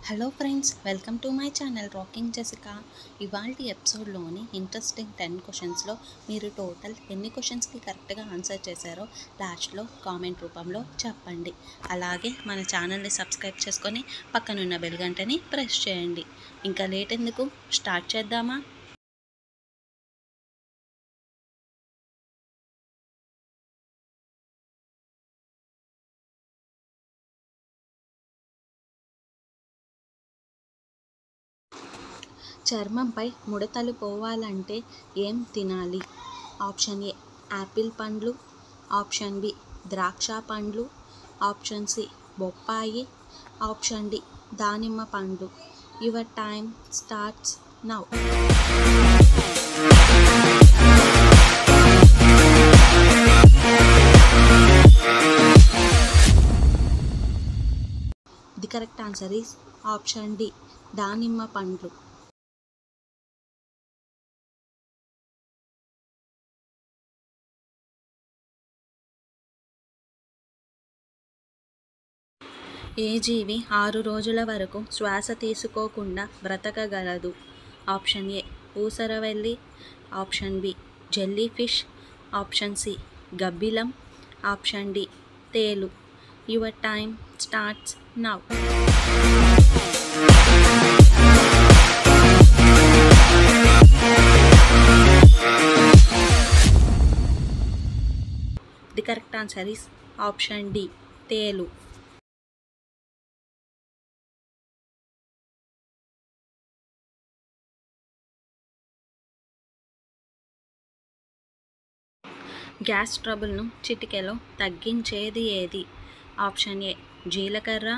Hello friends, welcome to my channel rocking Jessica. ఇవాల్టి ఎపిసోడ్లోని interesting 10 క్వశ్చన్స్లో మీరు total ఎన్ని క్వశ్చన్స్కి కరెక్ట్గా ఆన్సర్ చేశారో లాస్ట్లో కామెంట్ రూపంలో చెప్పండి. అలాగే మన ఛానల్ని సబ్స్క్రైబ్ చేసుకొని పక్కనున్న బెల్ గంటని ప్రెస్ చేయండి. ఇంకా లేట్ ఎందుకు, స్టార్ట్ చేద్దామా? చర్మంపై ముడతలు పోవాలంటే ఏం తినాలి? ఆప్షన్ ఏ యాపిల్ పండ్లు, ఆప్షన్ బి ద్రాక్ష పండ్లు, ఆప్షన్ సి బొప్పాయి, ఆప్షన్ డి దానిమ్మ పండ్లు. Your time starts now. The correct answer is option D దానిమ్మ పండ్లు. ఏ జీవి 6 రోజుల వరకు శ్వాస తీసుకోకుండా బ్రతకగలదు? ఆప్షన్ ఏ ఊసరవెల్లి, option B jellyfish, option C గబ్బిలం, ఆప్షన్ డి తేలు. Your time starts now. The correct answer is option D తేలు. గ్యాస్ ట్రబుల్ను చిటికెలో తగ్గించేది ఏది? ఆప్షన్ ఏ జీలకర్ర,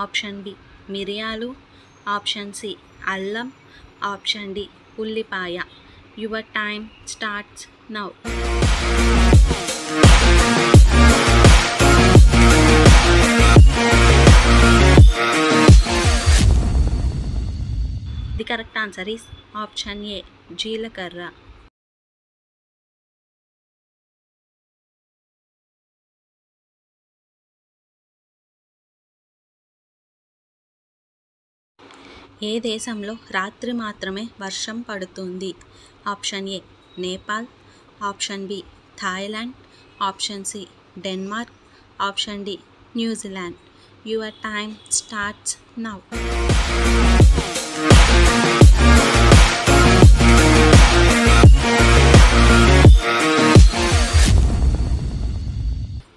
ఆప్షన్ బి మిరియాలు, ఆప్షన్ సి అల్లం, ఆప్షన్ డి ఉల్లిపాయ. Your time starts now. The correct answer is option A జీలకర్ర. ఏ దేశంలో రాత్రి మాత్రమే వర్షం పడుతుంది? Option A Nepal, option B Thailand, option C Denmark, option D New Zealand. Your time starts now.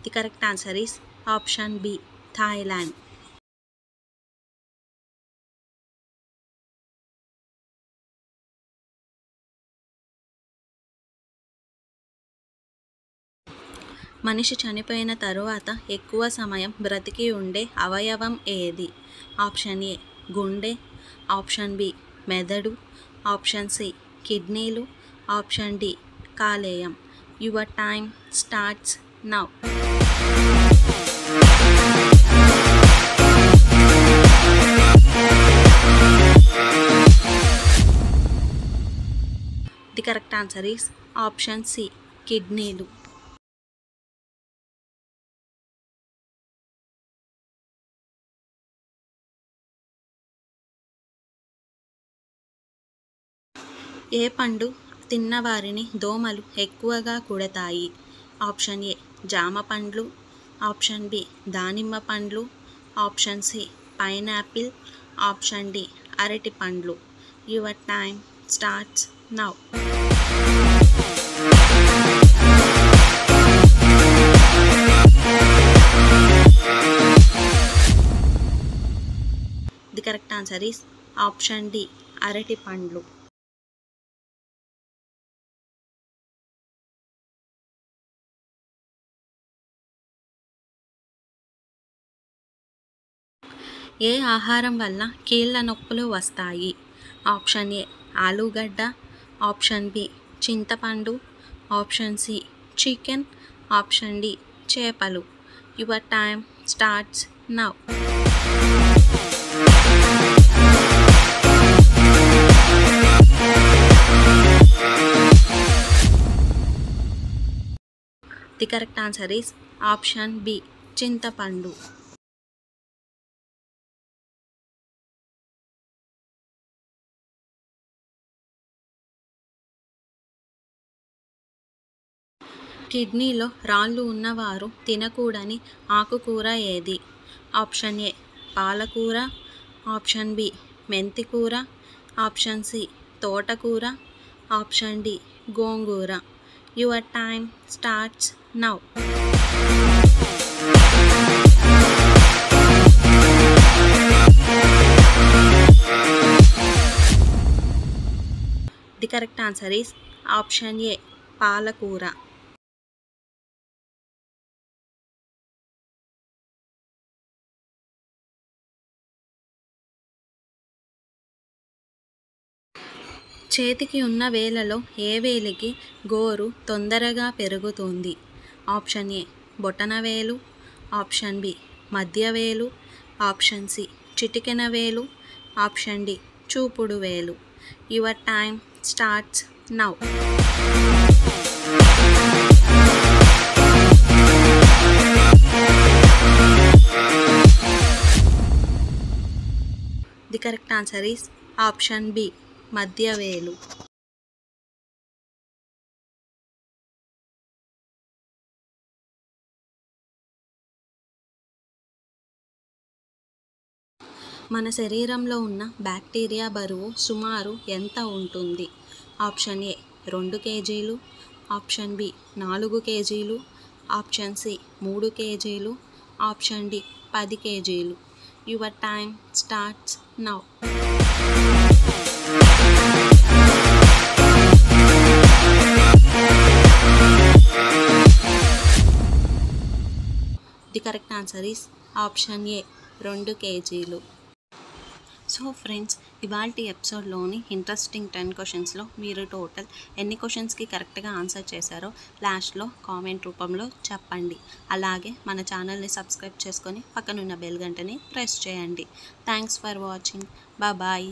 The correct answer is option B Thailand. మనిషి చనిపోయిన తరువాత ఎక్కువ సమయం బ్రతికి ఉండే అవయవం ఏది? ఆప్షన్ ఏ గుండె, ఆప్షన్ బి మెదడు, ఆప్షన్ సి కిడ్నీలు, ఆప్షన్ డి కాలేయం. Your time starts now. The correct answer is option C కిడ్నీలు. ఏ పండు తిన్నవారిని దోమలు ఎక్కువగా కుడతాయి? ఆప్షన్ ఏ జామ పండ్లు, ఆప్షన్ బి దానిమ్మ పండ్లు, option C pineapple, option D అరటి పండ్లు. Your time starts now. The correct answer is option D అరటి పండ్లు. ఏ ఆహారం వల్ల కీళ్ళ నొప్పులు వస్తాయి? ఆప్షన్ ఏ ఆలుగడ్డ, ఆప్షన్ బి చింతపండు, option C chicken, option D చేపలు. Your time starts now. The correct answer is option B చింతపండు. కిడ్నీలో రాళ్ళు ఉన్నవారు తినకూడని ఆకుకూర ఏది? ఆప్షన్ ఏ పాలకూర, ఆప్షన్ బి మెంతికూర, ఆప్షన్ సి తోటకూర, ఆప్షన్ డి గోంగూర. Your time starts now. The correct answer is option A పాలకూర. చేతికి ఉన్న వేలలో ఏ వేలికి గోరు తొందరగా పెరుగుతుంది? ఆప్షన్ ఏ బొటనవేలు, ఆప్షన్ బి మధ్య వేలు, ఆప్షన్ సి చిటికెన వేలు, ఆప్షన్ డి చూపుడు వేలు. Your time starts now. The correct answer is option B మధ్య వేలు. మన శరీరంలో ఉన్న బ్యాక్టీరియా బరువు సుమారు ఎంత ఉంటుంది? ఆప్షన్ ఏ 2 కేజీలు, ఆప్షన్ బి 4 కేజీలు, ఆప్షన్ సి 3 కేజీలు, ఆప్షన్ డి 10 కేజీలు. Your time starts now. The correct answer is option ఏ 2 కేజీలు. సో ఫ్రెండ్స్, ఇవాల్టి ఎపిసోడ్లోని ఇంట్రెస్టింగ్ 10 క్వశ్చన్స్లో మీరు టోటల్ ఎన్ని క్వశ్చన్స్కి కరెక్ట్గా ఆన్సర్ చేశారో లాస్ట్లో కామెంట్ రూపంలో చెప్పండి. అలాగే మన ఛానల్ని సబ్స్క్రైబ్ చేసుకొని పక్కనున్న బెల్ గంటని ప్రెస్ చేయండి. Thanks for watching. బాయ్.